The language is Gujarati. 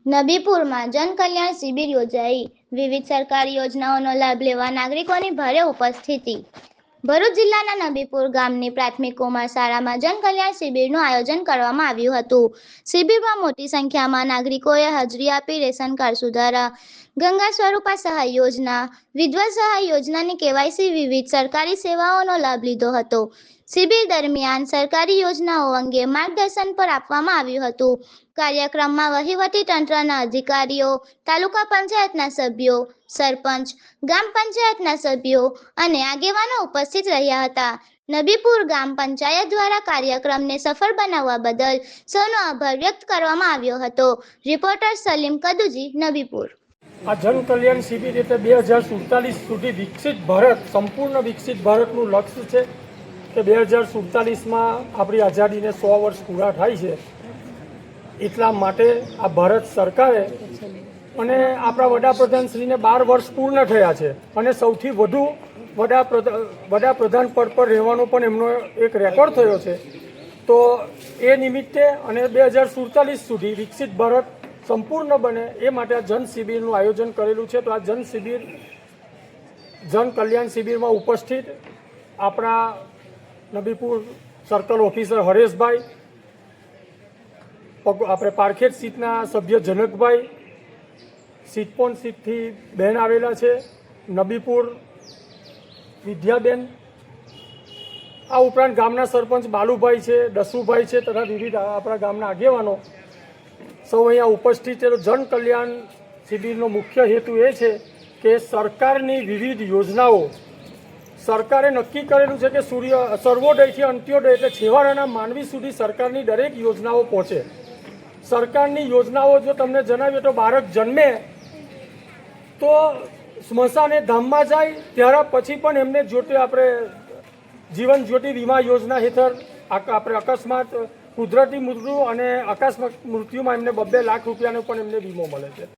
નબીપુરમાં જનકલ્યાણ શિબિર યોજાઈ। વિવિધ સરકારી યોજનાઓનો લાભ લેવા નાગરિકોની ભારે ઉપસ્થિતિ। ભરૂચ જિલ્લાના નબીપુર ગામની પ્રાથમિક કુમાર શાળામાં જનકલ્યાણ શિબિરનું આયોજન કરવામાં આવ્યું હતું। શિબિરમાં મોટી સંખ્યામાં નાગરિકોએ હાજરી આપી રેશન કાર્ડ સુધારા, ગંગા સ્વરૂપા સહાય યોજના, વિધવા સહાય યોજનાની કેવાયસી વિવિધ સરકારી સેવાઓનો લાભ લીધો હતો। શિબિર દરમિયાન સરકારી યોજનાઓ અંગે માર્ગદર્શન પણ આપવામાં આવ્યું હતું। કાર્યક્રમમાં વહીવટી તંત્રના અધિકારીઓ, તાલુકા પંચાયતના સભ્યો, સરપંચ, ગ્રામ પંચાયતના સભ્યો અને આગેવાનો ઉપસ્થિત રહ્યા હતા। નબીપુર ગ્રામ પંચાયત દ્વારા કાર્યક્રમને સફળ બનાવવા બદલ સૌનો આભાર વ્યક્ત કરવામાં આવ્યો હતો। રિપોર્ટર સલીમ કદુજી, નબીપુર। આ જન કલ્યાણ શિબિર એટલે 2047 સુધી વિકસિત ભારત, સંપૂર્ણ વિકસિત ભારતનું લક્ષ્ય છે કે 2047માં આપણી આઝાદીને 100 વર્ષ પૂરા થાય છે। એટલા માટે આ ભારત સરકારે અને આપણા વડાપ્રધાનશ્રીને 12 વર્ષ પૂર્ણ થયા છે અને સૌથી વધુ વડાપ્રધાન પદ પર રહેવાનો પણ એમનો એક રેકોર્ડ થયો છે। તો એ નિમિત્તે અને 2047 સુધી વિકસિત ભારત સંપૂર્ણ બને એ માટે આ જન શિબિરનું આયોજન કરેલું છે। તો આ જન કલ્યાણ શિબિરમાં ઉપસ્થિત આપણા નબીપુર સર્કલ ઓફિસર હરેશભાઈ, આપણે પારખેડ સીટના સભ્ય જનકભાઈ, સિટપોન સીટથી બહેન આવેલા છે, નબીપુર વિદ્યાબેન, આ ઉપરાંત ગામના સરપંચ બાલુભાઈ છે, દસુભાઈ છે તથા વિવિધ આપણા ગામના આગેવાનો સૌ અહીંયા ઉપસ્થિત છે। તો જન કલ્યાણ શિબિરનો મુખ્ય હેતુ એ છે કે સરકારની વિવિધ યોજનાઓ, સરકારે નક્કી કરેલું છે કે સર્વોદયથી અંત્યોદય એટલે છેવાડાના માનવી સુધી સરકારની દરેક યોજનાઓ પહોંચે। સરકારની યોજનાઓ જો તમને જણાવીએ તો બાળક જન્મે તો સ્મશાને ધામમાં જાય, ત્યાર પછી પણ એમને આપણે જીવન જ્યોતિ વીમા યોજના હેઠળ આપણે અકસ્માત, કુદરતી મૃત્યુ અને અકસ્માત મૃત્યુમાં એમને 2 લાખ રૂપિયાનો પણ એમને વીમો મળે છે।